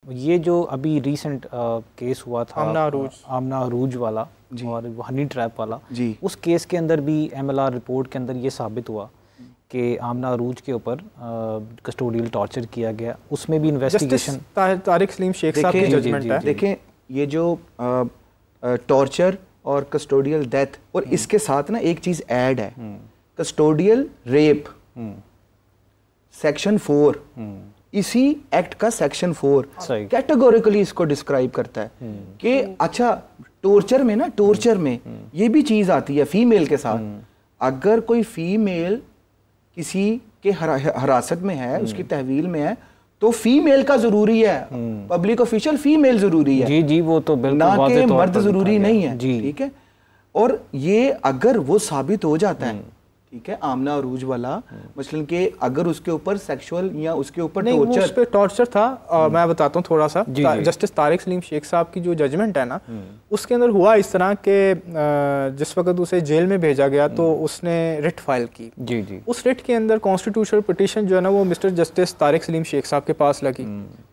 یہ جو ابھی ریسنٹ کیس ہوا تھا آمنہ عروج والا اور ہنی ٹریپ والا، اس کیس کے اندر بھی ایم ایل آر رپورٹ کے اندر یہ ثابت ہوا کہ آمنہ عروج کے اوپر کسٹوڈیل ٹارچر کیا گیا. اس میں بھی انویسٹیگیشن طارق سلیم شیخ صاحب کی ججمنٹ ہے. دیکھیں یہ جو ٹارچر اور کسٹوڈیل ڈیتھ، اور اس کے ساتھ نا ایک چیز ایڈ ہے، کسٹوڈیل ریپ سیکشن 4، اسی ایکٹ کا سیکشن 4 کیٹیگوریکلی اس کو ڈسکرائب کرتا ہے کہ اچھا ٹورچر میں یہ بھی چیز آتی ہے فیمیل کے ساتھ. اگر کوئی فیمیل کسی کے حراست میں ہے، اس کی تحویل میں ہے، تو فیمیل کا ضروری ہے، پبلک آفیشل فیمیل ضروری ہے، جی وہ تو بالکل نہ کہ مرد ضروری نہیں ہے. ٹھیک ہے، اور یہ اگر وہ ثابت ہو جاتا ہے، ٹھیک ہے، آمنہ عروج والا مثلاً کہ اگر اس کے اوپر سیکشول یا اس کے اوپر ٹورچر، اس پہ ٹارچر تھا، میں بتاتا ہوں تھوڑا سا. جسٹس طارق سلیم شیخ صاحب کی جو ججمنٹ ہے نا، اس کے اندر ہوا اس طرح کہ جس وقت اسے جیل میں بھیجا گیا تو اس نے رٹ فائل کی. اس رٹ کے اندر کانسٹیٹیوشنل پٹیشن جو ہے نا وہ مسٹر جسٹس طارق سلیم شیخ صاحب کے پاس لگی،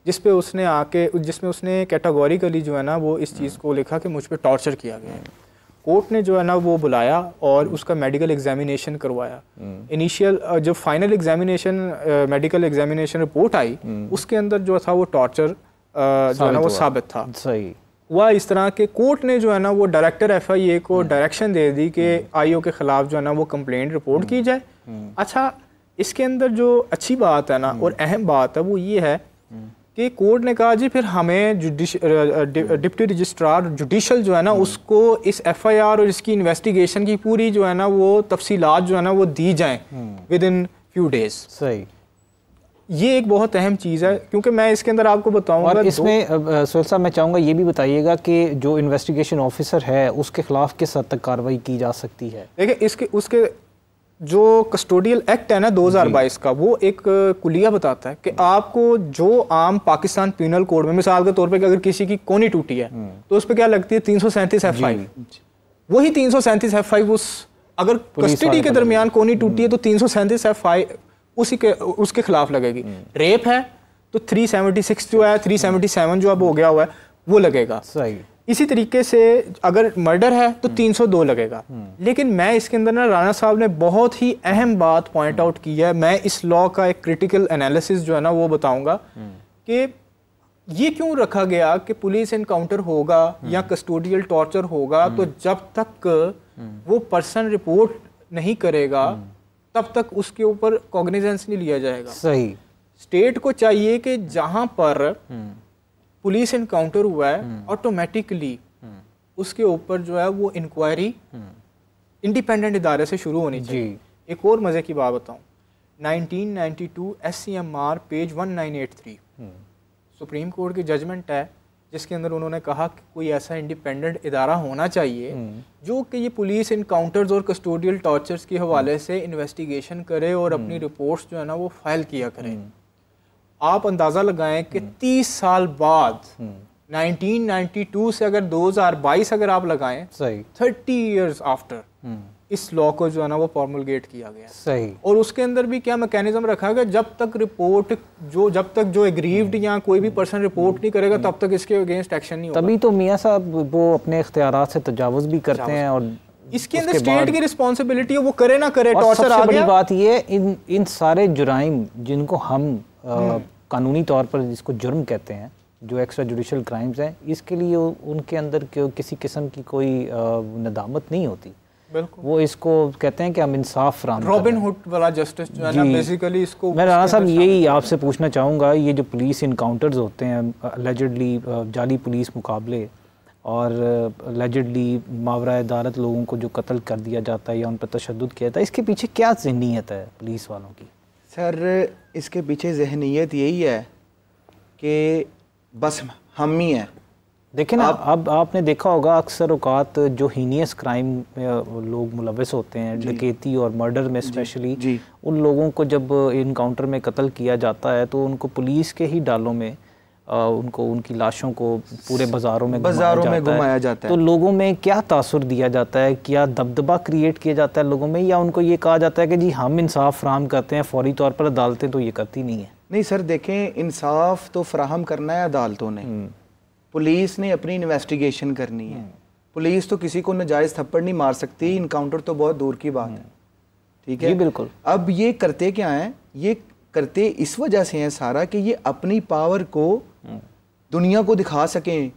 جس پہ اس نے کیٹیگوریکلی جو ہے نا وہ اس چیز کو لکھا کہ مجھ پہ ٹارچر کیا گیا ہے. کورٹ نے جو ہے نا وہ بلایا اور اس کا میڈیکل ایگزامینیشن کروایا. انیشیل جب final examination medical examination report آئی، اس کے اندر جو تھا وہ ٹارچر جو ہے نا وہ ثابت تھا. ہوا اس طرح کہ کورٹ نے جو ہے نا وہ ڈائریکٹر ایف آئی اے کو ڈائریکشن دے دی کہ آئی او کے خلاف جو ہے نا وہ کمپلینٹ رپورٹ کی جائے. اچھا، اس کے اندر جو اچھی بات ہے نا اور اہم بات ہے وہ یہ ہے کہ کورٹ نے کہا جی پھر ہمیں ڈپٹی رجسٹرار جوڈیشل جو ہے نا اس کو اس ایف آئی آر اور اس کی انویسٹیگیشن کی پوری جو ہے نا وہ تفصیلات جو ہے نا وہ دی جائیں ود ان فیو ڈیز. صحیح، یہ ایک بہت اہم چیز ہے، کیونکہ میں اس کے اندر آپ کو بتاؤں گا. اس میں سہیل صاحب میں چاہوں گا یہ بھی بتائیے گا کہ جو انویسٹیگیشن آفیسر ہے اس کے خلاف کس حد تک کارروائی کی جا سکتی ہے. دیکھیں اس کے جو کسٹوڈیل ایکٹ ہے نا 2022 کا، وہ ایک کلیہ بتاتا ہے کہ آپ کو جو عام پاکستان پینل کوڈ میں مثال کے طور پہ اگر کسی کی کونی ٹوٹی ہے تو اس پہ کیا لگتی ہے 337 F5. وہی 337 F5 اگر کسٹڈی کے درمیان کونی ٹوٹی ہے تو 337 F5 اس کے خلاف لگے گی. ریپ ہے تو 376 جو ہے 377 جو اب ہو گیا ہوا ہے وہ لگے گا. صحیح. اسی طریقے سے اگر مرڈر ہے تو 302 لگے گا. لیکن میں اس کے اندر نا رانا صاحب نے بہت ہی اہم بات پوائنٹ آؤٹ کی ہے. میں اس لاء کا ایک کریٹیکل انالیسس جو ہے نا وہ بتاؤں گا کہ یہ کیوں رکھا گیا کہ پولیس انکاؤنٹر ہوگا یا کسٹوڈیل ٹارچر ہوگا تو جب تک وہ پرسن رپورٹ نہیں کرے گا تب تک اس کے اوپر کوگنیزنس نہیں لیا جائے گا. صحیح. اسٹیٹ کو چاہیے کہ جہاں پر پولیس انکاؤنٹر ہوا ہے آٹومیٹکلی اس کے اوپر جو ہے وہ انکوائری انڈیپینڈنٹ ادارے سے شروع ہونی چاہیے. ایک اور مزے کی بات بتاؤں، 1992 SCMR پیج 1983 سپریم کورٹ کی ججمنٹ ہے جس کے اندر انہوں نے کہا کہ کوئی ایسا انڈیپینڈنٹ ادارہ ہونا چاہیے جو کہ یہ پولیس انکاؤنٹرز اور کسٹوڈیل ٹارچرز کے حوالے سے انویسٹیگیشن کرے اور اپنی رپورٹس جو ہے نا وہ فائل کیا کرے. آپ اندازہ لگائیں کہ 30 سال بعد 1992 سے اگر 2022 اگر آپ لگائیں 30 ایئرز آفٹر اس لاء کو جو ہے نا وہ پرومولگیٹ کیا گیا. صحیح. اور اس کے اندر بھی کیا میکینزم رکھا گیا، جب تک رپورٹ جب تک جو ایگریوڈ یا کوئی بھی پرسن رپورٹ نہیں کرے گا تب تک اس کے اگینسٹ ایکشن نہیں ہوگا. تبھی تو میاں صاحب وہ اپنے اختیارات سے تجاوز بھی کرتے ہیں اور اس کے اندر اسٹیٹ کی رسپانسبلٹی ہے وہ کرے نہ کرے. اور سب سے بڑی بات یہ ان سارے جرائم جن کو ہم قانونی طور پر جس کو جرم کہتے ہیں، جو ایکسٹرا جوڈیشل کرائمز ہیں، اس کے لیے ان کے اندر کسی قسم کی کوئی ندامت نہیں ہوتی. وہ اس کو کہتے ہیں کہ ہم انصاف فراہم کریں. رابن ہوڈ والا جسٹس جو ہے نا بیسیکلی اس کو میں رانا صاحب یہی آپ سے پوچھنا چاہوں گا، یہ جو پولیس انکاؤنٹرز ہوتے ہیں الیجڈلی جعلی پولیس مقابلے اور الیجڈلی ماورا عدالت لوگوں کو جو قتل کر دیا جاتا ہے یا ان پر تشدد کیا جاتا ہے، اس کے پیچھے کیا ذہنیت ہے پولیس والوں کی؟ سر اس کے پیچھے ذہنیت یہی ہے کہ بس ہم ہی ہیں. دیکھیں نا، اب آپ نے دیکھا ہوگا اکثر اوقات جو ہینیس کرائم میں لوگ ملوث ہوتے ہیں، ڈکیتی اور مرڈر میں اسپیشلی، ان لوگوں کو جب انکاؤنٹر میں قتل کیا جاتا ہے تو ان کو پولیس کے ہی ڈالوں میں ان کی لاشوں کو پورے بازاروں میں گھمایا جاتا ہے. تو لوگوں میں کیا تاثر دیا جاتا ہے؟ کیا دبدبہ کریٹ کیا جاتا ہے لوگوں میں، یا ان کو یہ کہا جاتا ہے کہ جی ہم انصاف فراہم کرتے ہیں، فوری طور پر عدالتیں تو یہ کرتی نہیں ہیں؟ نہیں سر دیکھیں انصاف تو فراہم کرنا ہے عدالتوں نے, پولیس نے اپنی انویسٹیگیشن کرنی ہے. پولیس تو کسی کو ناجائز تھپڑ نہیں مار سکتی, انکاؤنٹر تو بہت دور کی بات ہے, ٹھیک ہے جی بالکل. اب یہ کرتے کیا ہیں, یہ کرتے اس وجہ سے ہیں سارا کہ یہ اپنی پاور کو دنیا کو دکھا سکیں,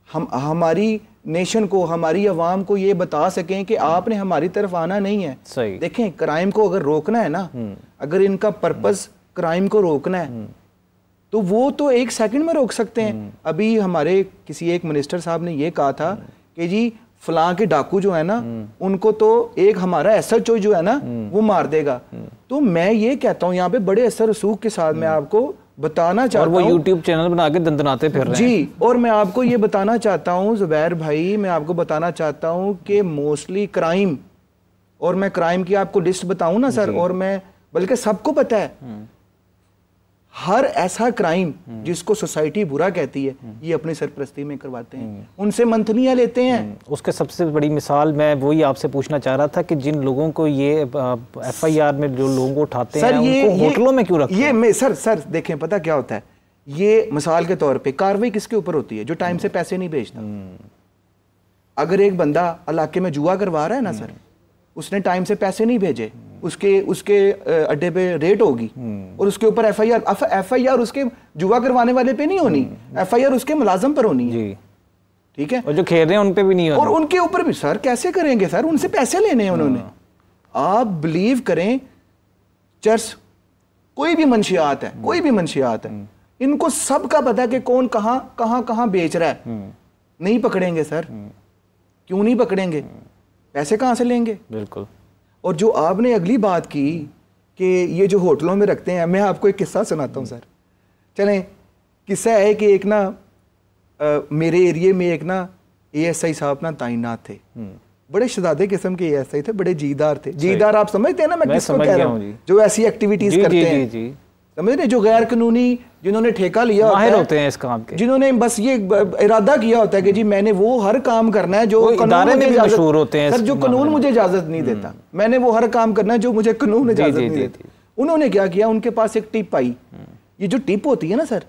ہماری نیشن کو, ہماری عوام کو یہ بتا سکیں کہ آپ نے ہماری طرف آنا نہیں ہے. صحیح. دیکھیں کرائم کو اگر روکنا ہے نا, اگر ان کا پرپس کرائم کو روکنا ہے تو وہ تو 1 سیکنڈ میں روک سکتے ہیں. ابھی ہمارے کسی ایک منسٹر صاحب نے یہ کہا تھا کہ جی فلاں کے ڈاکو جو ہے نا ان کو تو ایک ہمارا SHO جو ہے نا وہ مار دے گا. تو میں یہ کہتا ہوں یہاں پہ بڑے اثر رسوخ کے ساتھ میں آپ کو بتانا چاہتا ہوں, اور وہ یوٹیوب چینل بنا کے دندناتے پھر رہے ہیں. جی, اور میں آپ کو یہ بتانا چاہتا ہوں زبیر بھائی, میں آپ کو بتانا چاہتا ہوں کہ موسٹلی کرائم, اور میں کرائم کی آپ کو لسٹ بتاؤں نا سر, اور میں بلکہ سب کو پتہ ہے, ہر ایسا کرائم جس کو سوسائٹی برا کہتی ہے یہ اپنی سرپرستی میں کرواتے ہیں, ان سے منتھنیاں لیتے ہیں. اس کے سب سے بڑی مثال میں وہی آپ سے پوچھنا چاہ رہا تھا کہ جن لوگوں کو یہ FIR میں جو لوگوں کو اٹھاتے ہیں ان کو ہوٹلوں میں کیوں رکھتے ہیں؟ یہ سر دیکھیں پتہ کیا ہوتا ہے, یہ مثال کے طور پہ کاروائی کس کے اوپر ہوتی ہے, جو ٹائم سے پیسے نہیں بھیجتا. اگر ایک بندہ علاقے میں جوا کروا رہا ہے نا سر, اس نے ٹائم سے پیسے نہیں بھیجے, اس کے اڈے پہ ریٹ ہوگی اور اس کے اوپر FIR اس کے جوا کروانے والے پہ نہیں ہونی, FIR اس کے ملازم پر ہونی ہے, ٹھیک ہے, اور جو کھیل رہے ہیں ان پہ بھی نہیں ہونی, اور ان کے اوپر بھی. سر کیسے کریں گے سر, ان سے پیسے لینے ہیں انہوں نے. آپ بلیو کریں چرس کوئی بھی منشیات ہے, ان کو سب کا پتہ ہے کہ کون کہاں بیچ رہا ہے. نہیں پکڑیں گے سر, کیوں نہیں پکڑیں گے, پیسے کہاں سے لیں گے. بالکل. اور جو آپ نے اگلی بات کی کہ یہ جو ہوٹلوں میں رکھتے ہیں, میں آپ کو ایک قصہ سناتا ہوں سر. چلیں قصہ ہے کہ ایک نا میرے ایریے میں ایک نا ASI صاحب نا تعینات تھے, بڑے شدادے قسم کے ASI تھے, بڑے جیدار تھے. جیدار آپ سمجھتے ہیں نا میں کس کو کہہ رہا ہوں, جو ایسی ایکٹیویٹیز کرتے ہیں, سمجھ رہے, جو غیر قانونی, جنہوں نے ٹھیکہ لیا ہوتا ہے اس کام کے, جنہوں نے بس یہ ارادہ کیا ہوتا ہے کہ جی میں نے وہ ہر کام کرنا ہے جو ادارے میں بھی مشہور ہوتے ہیں سر, جو قانون مجھے اجازت نہیں دیتا, میں نے وہ ہر کام کرنا ہے جو مجھے قانون اجازت نہیں دیتا. انہوں نے کیا کیا, ان کے پاس ایک ٹپ آئی. یہ جو ٹپ ہوتی ہے نا سر,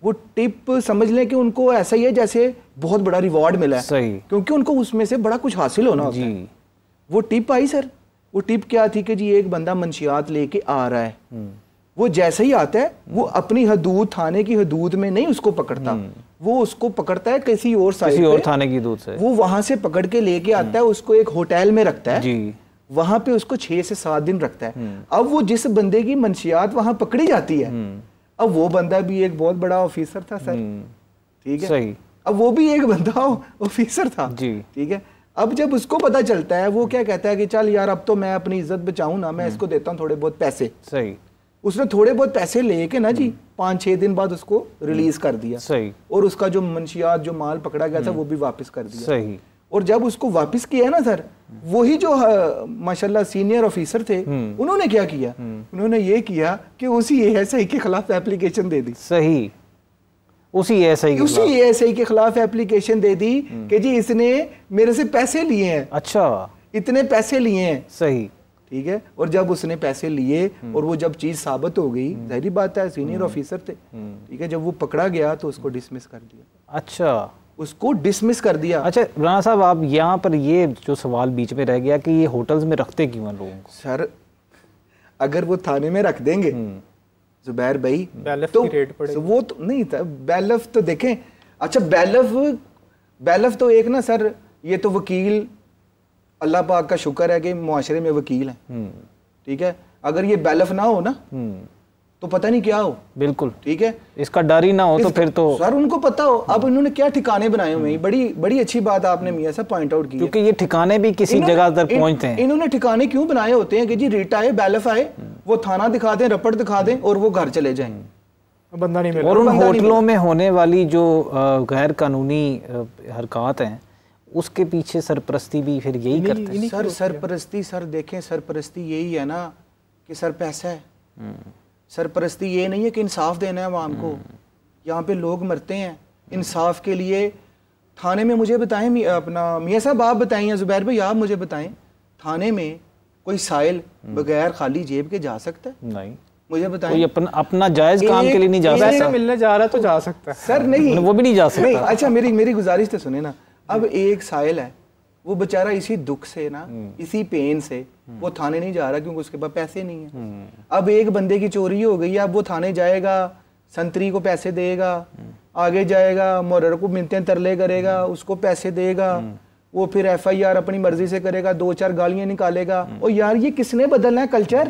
وہ ٹپ سمجھ لیں کہ ان کو ایسا ہی ہے جیسے بہت بڑا ریوارڈ ملا ہے, کیونکہ ان کو اس میں سے بڑا کچھ حاصل ہونا ہوتا ہے. وہ ٹپ آئی سر, وہ ٹپ کیا تھی کہ جی ایک بندہ منشیات لے کے آ رہا ہے, وہ جیسے ہی آتا ہے وہ اپنی حدود, تھانے کی حدود میں نہیں اس کو پکڑتا, وہ اس کو پکڑتا ہے کسی اور سائٹ پہ, تھانے کی حدود سے وہ وہاں سے پکڑ کے لے کے آتا ہے, اس کو ایک ہوٹل میں رکھتا ہے, وہاں پہ اس کو 6 سے 7 دن رکھتا ہے. اب وہ جس بندے کی منشیات وہاں پکڑی جاتی ہے, اب وہ بندہ بھی ایک بہت بڑا آفیسر تھا سر, ٹھیک ہے, اب وہ بھی ایک بندہ آفیسر تھا, ٹھیک ہے. اب جب اس کو پتا چلتا ہے, وہ کیا کہتا ہے کہ چل یار اب تو میں اپنی عزت بچاؤں نا, میں اس کو دیتا ہوں تھوڑے بہت پیسے. اس نے تھوڑے بہت پیسے لے کے نا جی 5-6 دن بعد اس کو ریلیز کر دیا, اور اس کا جو منشیات جو مال پکڑا گیا تھا وہ بھی واپس کر دیا. اور جب اس کو واپس کیا نا سر, وہی جو ماشاءاللہ سینئر آفیسر تھے, انہوں نے کیا کیا, انہوں نے یہ کیا کہ اسی ASI کے خلاف ایپلیکیشن دے دی. صحیح, اسی ASI کے خلاف ایپلیکیشن دے دی کہ جی اس نے میرے سے پیسے لیے ہیں, اچھا اتنے پیسے لیے ہیں. صحیح, ٹھیک ہے. اور جب اس نے پیسے لیے اور وہ جب چیز ثابت ہو گئی, ظاہری بات ہے سینئر آفیسر تھے, ٹھیک ہے, جب وہ پکڑا گیا تو اس کو ڈسمس کر دیا. اچھا, اس کو ڈسمس کر دیا. اچھا رانا صاحب, آپ یہاں پر یہ جو سوال بیچ میں رہ گیا کہ یہ ہوٹلز میں رکھتے کیوں ہیں لوگوں کو؟ سر اگر وہ تھانے میں رکھ دیں گے زبیر بھائی تو وہ تو نہیں تھا, بیلف تو دیکھیں, اچھا بیلف تو ایک نا سر, یہ تو وکیل, اللہ پاک کا شکر ہے کہ معاشرے میں وکیل ہیں, ٹھیک ہے. اگر یہ بیلف نہ ہو نا تو پتہ نہیں کیا ہو. بالکل ٹھیک ہے, اس کا ڈر ہی نہ ہو تو پھر تو سر ان کو پتہ ہو. اب انہوں نے کیا ٹھکانے بنائے ہوئے ہیں, بڑی اچھی بات آپ نے میاں صاحب پوائنٹ آؤٹ کی, کیونکہ یہ ٹھکانے بھی کسی جگہ تک پہنچتے ہیں. انہوں نے ٹھکانے کیوں بنائے ہوتے ہیں کہ جی ریٹ آئے, بیلف آئے, وہ تھانہ دکھا دیں, رپٹ دکھا دیں اور وہ گھر چلے جائیں, بندہ نہیں ملے. اور ان ہوٹلوں میں ہونے والی جو غیر قانونی حرکات ہیں اس کے پیچھے سرپرستی بھی پھر یہی کرتے ہیں. سر سرپرستی, سر دیکھیں سرپرستی یہی ہے نا کہ سر پیسہ ہے. سرپرستی یہ نہیں ہے کہ انصاف دینا ہے عوام کو. یہاں پہ لوگ مرتے ہیں انصاف کے لیے. تھانے میں مجھے بتائیں, اپنا میاں صاحب آپ بتائیں یا زبیر بھائی آپ مجھے بتائیں, تھانے میں کوئی سائل بغیر خالی جیب کے جا سکتا ہے؟ نہیں. مجھے بتائیں اپنا جائز کام کے لیے نہیں جا سکتا, ملنے جا رہا تو جا سکتا ہے سر, نہیں وہ بھی نہیں جا سکتا. اچھا میری گزارش تو سنیں نا. اب ایک سائل ہے, وہ بیچارہ اسی دکھ سے نا, اسی پین سے وہ تھانے نہیں جا رہا کیونکہ اس کے پاس پیسے نہیں ہیں. اب ایک بندے کی چوری ہو گئی, اب وہ تھانے جائے گا, سنتری کو پیسے دے گا, آگے جائے گا مرر کو منتیں ترلے کرے گا, اس کو پیسے دے گا, وہ پھر ایف آئی آر اپنی مرضی سے کرے گا, 2-4 گالیاں نکالے گا. اور یار یہ کس نے بدلنا ہے کلچر؟